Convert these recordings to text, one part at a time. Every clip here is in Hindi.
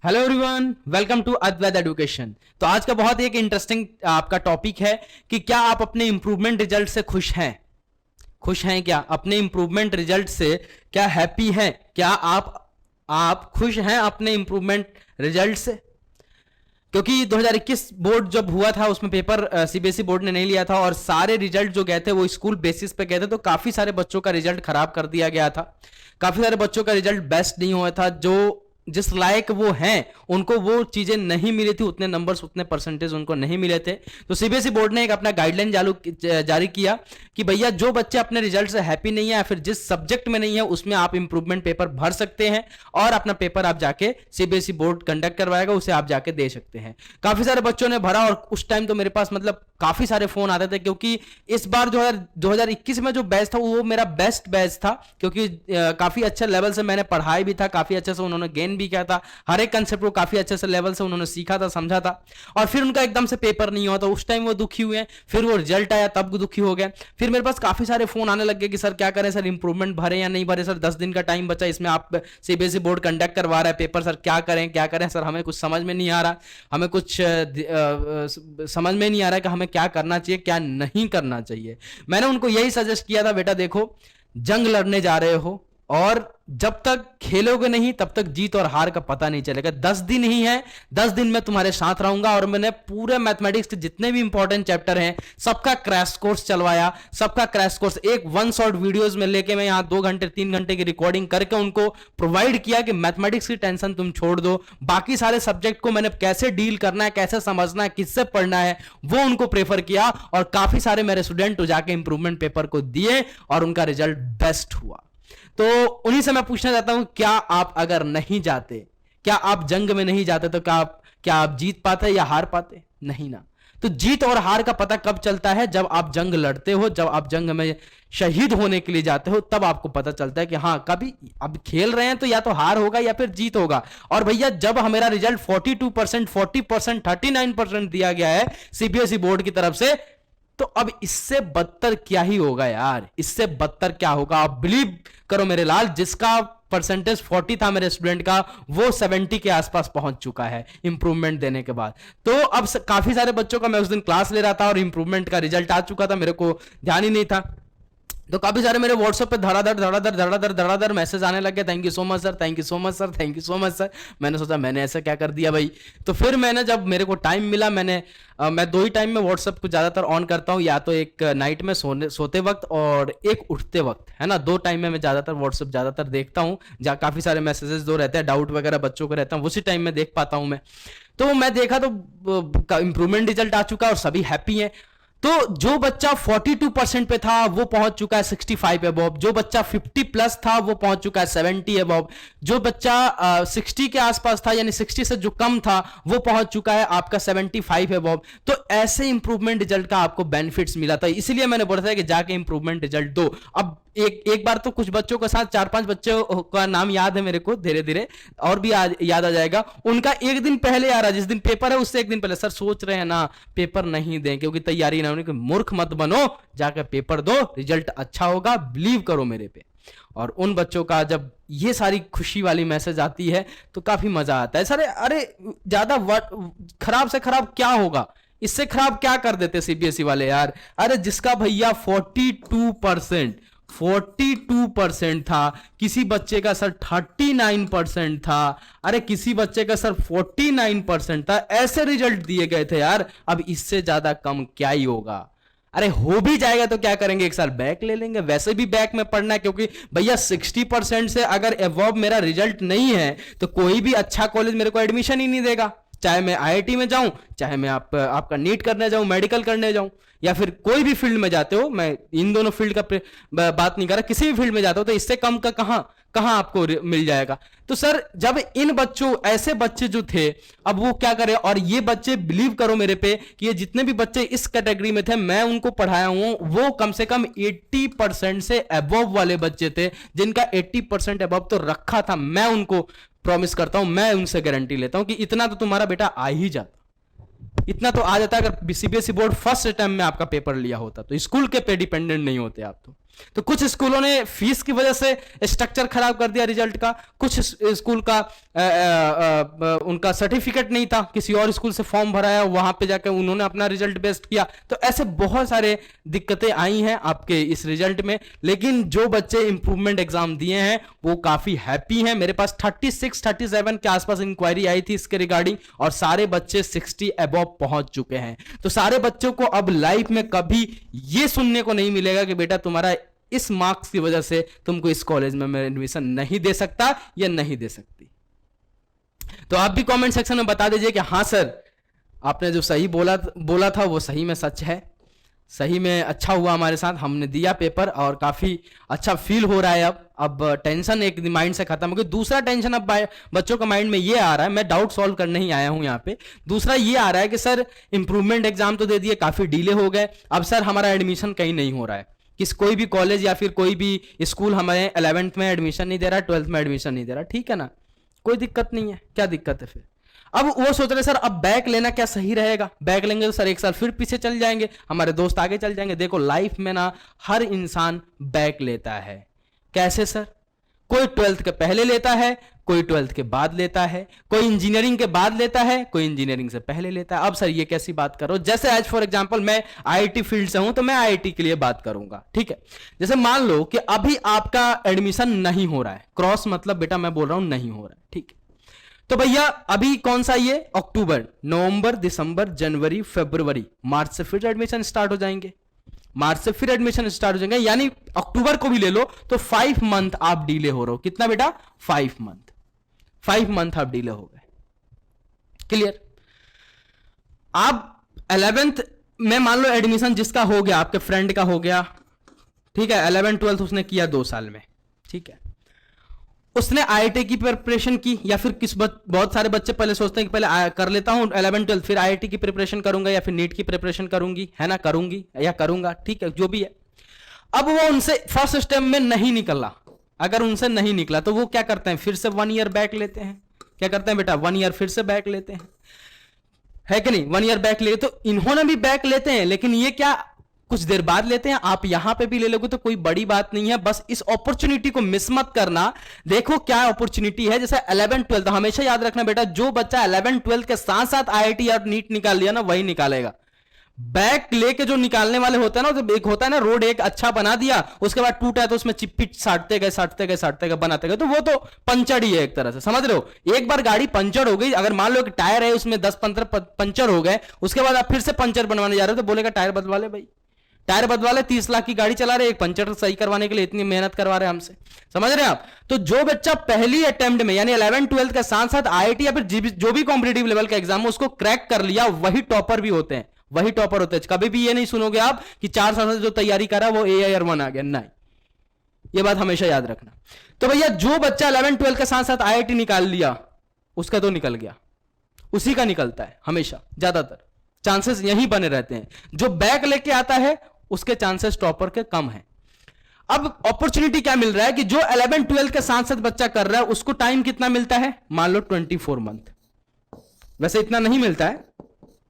Hello everyone, welcome to Advait education. तो आज का बहुत ही एक इंटरेस्टिंग आपका टॉपिक है कि क्या आप अपने इंप्रूवमेंट रिजल्ट से खुश हैं? खुश हैं क्या अपने इंप्रूवमेंट रिजल्ट से? क्या हैप्पी हैं? क्या आप खुश हैं अपने इंप्रूवमेंट रिजल्ट से? क्योंकि 2021 बोर्ड जब हुआ था उसमें पेपर सीबीएसई बोर्ड ने नहीं लिया था और सारे रिजल्ट जो गए थे वो स्कूल बेसिस पे गए थे, तो काफी सारे बच्चों का रिजल्ट खराब कर दिया गया था। काफी सारे बच्चों का रिजल्ट बेस्ट नहीं हुआ था। जो जिस लायक वो हैं उनको वो चीजें नहीं मिली थी, उतने नंबर्स उतने परसेंटेज उनको नहीं मिले थे। तो सीबीएसई बोर्ड ने एक अपना गाइडलाइन जारी किया कि भैया जो बच्चे अपने रिजल्ट से हैप्पी नहीं है या फिर जिस सब्जेक्ट में नहीं है उसमें आप इंप्रूवमेंट पेपर भर सकते हैं और अपना पेपर आप जाके सीबीएसई बोर्ड कंडक्ट करवाएगा, उसे आप जाके दे सकते हैं। काफी सारे बच्चों ने भरा और उस टाइम तो मेरे पास मतलब काफी सारे फोन आते थे, क्योंकि इस बार 2021 में जो बैच था वो मेरा बेस्ट बैच था, क्योंकि काफी अच्छे लेवल से मैंने पढ़ाई भी था, काफी अच्छे से उन्होंने गेन भी किया था, हर एक कंसेप्ट को काफी अच्छे से लेवल से उन्होंने सीखा था, समझा था। और फिर उनका एकदम से पेपर नहीं हुआ तो उस टाइम वो दुखी हुए, फिर वो रिजल्ट आया तब दुखी हो गए। फिर मेरे पास काफी सारे फोन आने लग गए कि सर क्या करें, सर इंप्रूवमेंट भरे या नहीं भरे, सर 10 दिन का टाइम बचा, इसमें आप सीबीएसई बोर्ड कंडक्ट करवा रहा है पेपर, सर क्या करें सर, हमें कुछ समझ में नहीं आ रहा, हमें कुछ समझ में नहीं आ रहा है कि हमें क्या करना चाहिए क्या नहीं करना चाहिए। मैंने उनको यही सजेस्ट किया था, बेटा देखो जंग लड़ने जा रहे हो और जब तक खेलोगे नहीं तब तक जीत और हार का पता नहीं चलेगा। 10 दिन ही है, 10 दिन में तुम्हारे साथ रहूंगा और मैंने पूरे मैथमेटिक्स के जितने भी इंपॉर्टेंट चैप्टर हैं सबका क्रैश कोर्स चलवाया, सबका क्रैश कोर्स एक वन शॉट वीडियोस में लेके मैं यहां 2 घंटे 3 घंटे की रिकॉर्डिंग करके उनको प्रोवाइड किया कि मैथमेटिक्स की टेंशन तुम छोड़ दो, बाकी सारे सब्जेक्ट को मैंने कैसे डील करना है, कैसे समझना है, किससे पढ़ना है वो उनको प्रेफर किया और काफी सारे मेरे स्टूडेंट जाके इंप्रूवमेंट पेपर को दिए और उनका रिजल्ट बेस्ट हुआ। तो उन्हीं से मैं पूछना चाहता हूं, क्या आप अगर नहीं जाते, क्या आप जंग में नहीं जाते तो क्या आप जीत पाते या हार पाते? नहीं ना। तो जीत और हार का पता कब चलता है? जब आप जंग लड़ते हो, जब आप जंग में शहीद होने के लिए जाते हो, तब आपको पता चलता है कि हाँ कभी अब खेल रहे हैं तो या तो हार होगा या फिर जीत होगा। और भैया जब हमारा रिजल्ट 42%, 40%, 39% दिया गया है सीबीएसई बोर्ड की तरफ से, तो अब इससे बदतर क्या ही होगा यार, इससे बदतर क्या होगा? आप बिलीव करो मेरे लाल, जिसका परसेंटेज 40 था मेरे स्टूडेंट का, वो 70 के आसपास पहुंच चुका है इंप्रूवमेंट देने के बाद। तो अब काफी सारे बच्चों का मैं उस दिन क्लास ले रहा था और इंप्रूवमेंट का रिजल्ट आ चुका था, मेरे को ध्यान ही नहीं था। तो काफी सारे मेरे व्हाट्सएप पे धड़ाधड़ मैसेज आने लगे, thank you so much sir, thank you so much sir, thank you so much sir. मैंने सोचा मैंने ऐसा क्या कर दिया भाई। तो फिर मैंने जब मेरे को टाइम मिला, मैं 2 ही टाइम में व्हाट्सएप को ज्यादातर ऑन करता हूँ, या तो एक नाइट में सोते वक्त और एक उठते वक्त, है ना। 2 टाइम में मैं ज्यादातर व्हाट्सएप ज्यादातर देखता हूँ, जहाँ काफी सारे मैसेजेस जो रहते हैं डाउट वगैरह बच्चों को रहता है उसी टाइम में देख पाता हूँ मैं। तो मैं देखा तो इंप्रूवमेंट रिजल्ट आ चुका और सभी हैप्पी हैं। तो जो बच्चा 42% पे था वो पहुंच चुका है 65 अबव, जो बच्चा 50 प्लस था वो पहुंच चुका है 70 अबव, जो बच्चा 60 के आसपास था यानी 60 से जो कम था वो पहुंच चुका है आपका 75 अबव। तो ऐसे इंप्रूवमेंट रिजल्ट का आपको बेनिफिट्स मिला था, इसलिए मैंने बोला था कि जाके इंप्रूवमेंट रिजल्ट दो। अब एक बार तो कुछ बच्चों के साथ 4-5 बच्चों का नाम याद है मेरे को, धीरे धीरे और भी याद आ जाएगा। उनका एक दिन पहले आ रहा, जिस दिन पेपर है उससे एक दिन पहले, सर सोच रहे हैं ना पेपर नहीं दें क्योंकि तैयारी ना होने की। मूर्ख मत बनो, जाकर पेपर दो, रिजल्ट अच्छा होगा, बिलीव करो मेरे पे। और उन बच्चों का जब ये सारी खुशी वाली मैसेज आती है तो काफी मजा आता है। सर अरे ज्यादा खराब से खराब क्या होगा, इससे खराब क्या कर देते सीबीएसई वाले यार। अरे जिसका भैया 42% था, किसी बच्चे का सर 39% था, अरे किसी बच्चे का सर 49% था, ऐसे रिजल्ट दिए गए थे यार। अब इससे ज्यादा कम क्या ही होगा। अरे हो भी जाएगा तो क्या करेंगे, 1 साल बैक ले लेंगे, वैसे भी बैक में पढ़ना है, क्योंकि भैया 60% से अगर एवॉब मेरा रिजल्ट नहीं है तो कोई भी अच्छा कॉलेज मेरे को एडमिशन ही नहीं देगा, चाहे मैं आईआईटी में जाऊं, चाहे मैं आपका नीट करने जाऊं, मेडिकल करने जाऊं, या फिर कोई भी फील्ड में जाते हो। मैं इन दोनों फील्ड का बात नहीं कर रहा, किसी भी फील्ड में जाते हो तो इससे कम का कहां आपको मिल जाएगा। तो सर जब इन बच्चों, ऐसे बच्चे जो थे, अब वो क्या करें। और ये बच्चे बिलीव करो मेरे पे कि ये जितने भी बच्चे इस कैटेगरी में थे मैं उनको पढ़ाया हूं, वो कम से कम 80% से अबव वाले बच्चे थे, जिनका 80% अबव तो रखा था। मैं उनको प्रॉमिस करता हूं, मैं उनसे गारंटी लेता हूं कि इतना तो तुम्हारा बेटा आ ही जाता, इतना तो आ जाता। अगर सीबीएसई बोर्ड फर्स्ट अटेम्प्ट में आपका पेपर लिया होता तो स्कूल के पे डिपेंडेंट नहीं होते आप। तो तो कुछ स्कूलों ने फीस की वजह से स्ट्रक्चर खराब कर दिया रिजल्ट का, कुछ स्कूल का उनका सर्टिफिकेट नहीं था, किसी और स्कूल से फॉर्म भराया, वहां पे जाकर उन्होंने अपना रिजल्ट बेस्ट किया। तो ऐसे बहुत सारे दिक्कतें आई हैं आपके इस रिजल्ट में, लेकिन जो बच्चे इंप्रूवमेंट एग्जाम दिए हैं वो काफी हैप्पी हैं। मेरे पास 36-37 के आसपास इंक्वायरी आई थी इसके रिगार्डिंग, और सारे बच्चे 60 अबव पहुंच चुके हैं। तो सारे बच्चों को अब लाइफ में कभी ये सुनने को नहीं मिलेगा कि बेटा तुम्हारा इस मार्क्स की वजह से तुमको इस कॉलेज में मैं एडमिशन नहीं दे सकता या नहीं दे सकती। तो आप भी कमेंट सेक्शन में बता दीजिए कि हाँ सर, आपने जो सही बोला था वो सही में सच है, सही में अच्छा हुआ हमारे साथ, हमने दिया पेपर और काफी अच्छा फील हो रहा है। अब टेंशन एक माइंड से खत्म हो गई। दूसरा टेंशन अब बच्चों का माइंड में ये आ रहा है, मैं डाउट सॉल्व करने ही आया हूं यहाँ पे, दूसरा ये आ रहा है कि सर इंप्रूवमेंट एग्जाम तो दे दिए, काफी डिले हो गए, अब सर हमारा एडमिशन कहीं नहीं हो रहा है, किस कोई भी कॉलेज या फिर कोई भी स्कूल हमें 11th में एडमिशन नहीं दे रहा, 12th में एडमिशन नहीं दे रहा। ठीक है ना, कोई दिक्कत नहीं है, क्या दिक्कत है फिर? अब वो सोच रहे सर अब बैक लेना क्या सही रहेगा, बैक लेंगे तो सर एक साल फिर पीछे चल जाएंगे, हमारे दोस्त आगे चल जाएंगे। देखो लाइफ में ना हर इंसान बैक लेता है। कैसे सर? कोई 12th के पहले लेता है, कोई 12th के बाद लेता है, कोई इंजीनियरिंग के बाद लेता है, कोई इंजीनियरिंग से पहले लेता है। अब सर ये कैसी बात करो? जैसे एज फॉर एग्जांपल मैं आईआईटी फील्ड से हूं तो मैं आईआईटी के लिए बात करूंगा। ठीक है, जैसे मान लो कि अभी आपका एडमिशन नहीं हो रहा है, क्रॉस मतलब बेटा मैं बोल रहा हूं नहीं हो रहा है। ठीक है, तो भैया अभी कौन सा ये अक्टूबर, नवंबर, दिसंबर, जनवरी, फरवरी, मार्च से फिर एडमिशन स्टार्ट हो जाएंगे, मार्च से फिर एडमिशन स्टार्ट हो जाएंगे, यानी अक्टूबर को भी ले लो तो 5 मंथ आप डीले हो रहे हो। कितना बेटा? 5 मंथ, 5 मंथ आप डीले हो गए। क्लियर? आप 11th में मान लो एडमिशन जिसका हो गया, आपके फ्रेंड का हो गया, ठीक है, 11th 12th उसने किया 2 साल में, ठीक है, उसने आईआईटी की प्रिपरेशन की, या फिर बहुत सारे बच्चे पहले सोचते हैं कि पहले कर लेता हूं 11 12 फिर आईआईटी की प्रिपरेशन करूंगा या फिर नीट की प्रिपरेशन करूंगी, है ना, करूंगी या करूंगा, ठीक है, जो भी है। अब वो उनसे फर्स्ट स्टेप में नहीं निकला, अगर उनसे नहीं निकला तो वो क्या करते हैं, फिर से 1 ईयर बैक लेते हैं। क्या करते हैं बेटा? 1 ईयर फिर से बैक लेते हैं, है कि नहीं? 1 ईयर बैक ले, तो इन्होंने भी बैक लेते हैं, लेकिन ये क्या कुछ देर बाद लेते हैं। आप यहां पे भी ले लोगे तो कोई बड़ी बात नहीं है, बस इस अपॉर्चुनिटी को मिस मत करना। देखो क्या अपॉर्चुनिटी है, जैसे 11 12 हमेशा याद रखना बेटा, जो बच्चा 11 12 के साथ साथ आईआईटी या नीट निकाल लिया ना वही निकालेगा। बैक लेके जो निकालने वाले होते हैं ना, तो एक होता है ना रोड एक अच्छा बना दिया, उसके बाद टूटा है तो उसमें चिप्पी साटते गए बनाते गए, तो वो तो पंचर ही है एक तरह से, समझ रहे हो। एक बार गाड़ी पंचर हो गई, अगर मान लो कि टायर है उसमें 10-15 पंचर हो गए, उसके बाद आप फिर से पंचर बनवाने जा रहे हो तो बोलेगा टायर बदलवा ले भाई, टायर बदलवा ले, 30 लाख की गाड़ी चला रहे, एक पंचर सही करवाने के लिए इतनी मेहनत करवा रहे हैं हमसे, समझ रहे हैं आप। तो जो बच्चा पहली अटेम्प्ट में यानी 11 12 के साथ साथ आईआईटी या फिर जो भी कॉम्पिटिटिव लेवल का एग्जाम है उसको क्रैक कर लिया, वही टॉपर भी होते हैं, वही टॉपर होते हैं। कभी भी ये नहीं सुनोगे आप कि 4 साल से जो तैयारी कर रहा है वो AIR 1 आ गया, नहीं, ये बात हमेशा याद रखना। तो भैया जो बच्चा 11 12 के साथ साथ आईआईटी निकाल लिया उसका तो निकल गया, उसी का निकलता है हमेशा, ज्यादातर चांसेस यही बने रहते हैं। जो बैक लेके आता है उसके चांसेस टॉपर के कम हैं। अब अपॉर्चुनिटी क्या मिल रहा है कि जो 11 12 के साथ साथ बच्चा कर रहा है उसको टाइम कितना मिलता है, मान लो 24 मंथ, वैसे इतना नहीं मिलता है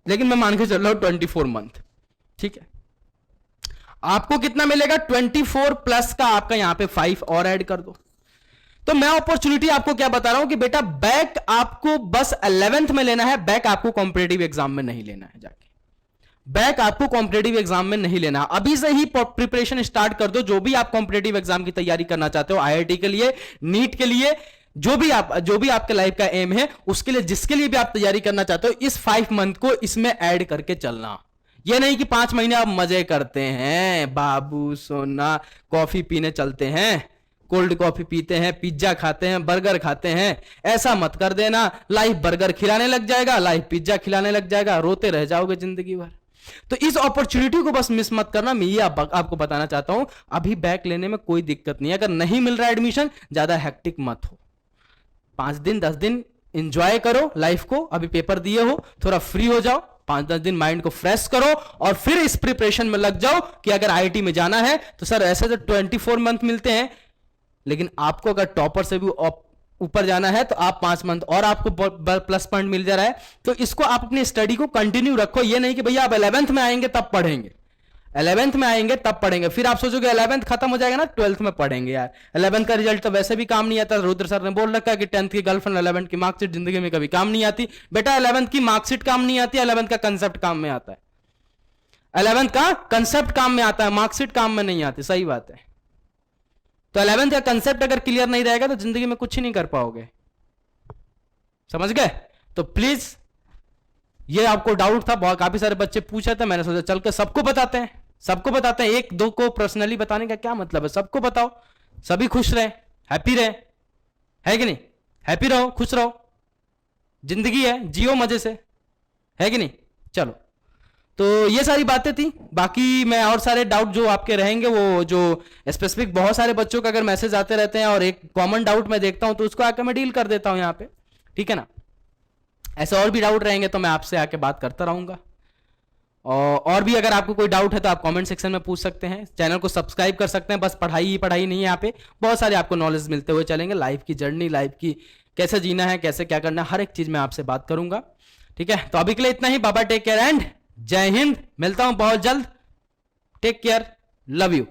लेकिन मैं मान के चल रहा हूं 24 मंथ, ठीक है। आपको कितना मिलेगा? 24 प्लस का आपका यहां पे 5 और ऐड कर दो। तो मैं अपॉर्चुनिटी आपको क्या बता रहा हूं कि बेटा बैक आपको बस 11th में लेना है, बैक आपको कॉम्पिटिटिव एग्जाम में नहीं लेना है, जाके बैक आपको कॉम्पिटिटिव एग्जाम में नहीं लेना। अभी से ही प्रिपरेशन स्टार्ट कर दो, जो भी आप कॉम्पिटिटिव एग्जाम की तैयारी करना चाहते हो, आईआईटी के लिए, नीट के लिए, जो भी आपके लाइफ का एम है उसके लिए, जिसके लिए भी आप तैयारी करना चाहते हो, इस 5 मंथ को इसमें ऐड करके चलना। ये नहीं कि 5 महीने आप मजे करते हैं, बाबू सोना कॉफी पीने चलते हैं, कोल्ड कॉफी पीते हैं, पिज्जा खाते हैं, बर्गर खाते हैं, ऐसा मत कर देना। लाइफ बर्गर खिलाने लग जाएगा, लाइफ पिज्जा खिलाने लग जाएगा, रोते रह जाओगे जिंदगी भर। तो इस अपॉर्चुनिटी को बस मिस मत करना। मैं ये आपको बताना चाहता हूं, अभी बैक लेने में कोई दिक्कत नहीं है। अगर नहीं मिल रहा है एडमिशन, ज्यादा हेक्टिक मत हो, 5 दिन 10 दिन एंजॉय करो लाइफ को। अभी पेपर दिए हो, थोड़ा फ्री हो जाओ, 5-10 दिन माइंड को फ्रेश करो और फिर इस प्रिपरेशन में लग जाओ कि अगर आईआईटी में जाना है तो सर ऐसे तो 24 मंथ मिलते हैं, लेकिन आपको अगर टॉपर से भी ऊपर जाना है तो आप 5 मंथ और आपको प्लस पॉइंट मिल जा रहा है। तो इसको आप अपनी स्टडी को कंटिन्यू रखो। ये नहीं कि भैया आप 11th में आएंगे तब पढ़ेंगे, 11th में आएंगे तब पढ़ेंगे। फिर आप सोचोगे 11th खत्म हो जाएगा ना, 12th में पढ़ेंगे यार। 11th का रिजल्ट तो वैसे भी काम नहीं आता। रुद्र सर ने बोल रखा है कि 10th की गर्लफ्रेंड 11th की मार्कशीट जिंदगी में कभी काम नहीं आती। बेटा 11th की मार्कशीट काम नहीं आती, 11th का कंसेप्ट काम में आता है। 11th का कंसेप्ट काम में आता है, मार्कशीट काम में नहीं आती। सही बात है। तो 11th का कंसेप्ट अगर क्लियर नहीं रहेगा तो जिंदगी में कुछ ही नहीं कर पाओगे। समझ गए? तो प्लीज, ये आपको डाउट था, बहुत काफी सारे बच्चे पूछे थे, मैंने सोचा चल के सबको बताते हैं। सबको बताते हैं, एक दो को पर्सनली बताने का क्या मतलब है, सबको बताओ, सभी खुश रहे, हैप्पी रहे, है कि नहीं? हैप्पी रहो, खुश रहो, जिंदगी है, जियो मजे से, है कि नहीं? चलो, तो ये सारी बातें थी। बाकी मैं और सारे डाउट जो आपके रहेंगे, वो जो स्पेसिफिक बहुत सारे बच्चों का अगर मैसेज आते रहते हैं और एक कॉमन डाउट मैं देखता हूं तो उसको आकर मैं डील कर देता हूं यहाँ पे, ठीक है ना? ऐसे और भी डाउट रहेंगे तो मैं आपसे आके बात करता रहूंगा। और भी अगर आपको कोई डाउट है तो आप कमेंट सेक्शन में पूछ सकते हैं। चैनल को सब्सक्राइब कर सकते हैं। बस पढ़ाई ही पढ़ाई नहीं है, यहाँ पे बहुत सारे आपको नॉलेज मिलते हुए चलेंगे। लाइफ की जर्नी, लाइफ की कैसे जीना है, कैसे क्या करना है, हर एक चीज में आपसे बात करूंगा, ठीक है? तो अभी के लिए इतना ही। बाबा टेक केयर एंड जय हिंद। मिलता हूं बहुत जल्द। Take care, love you.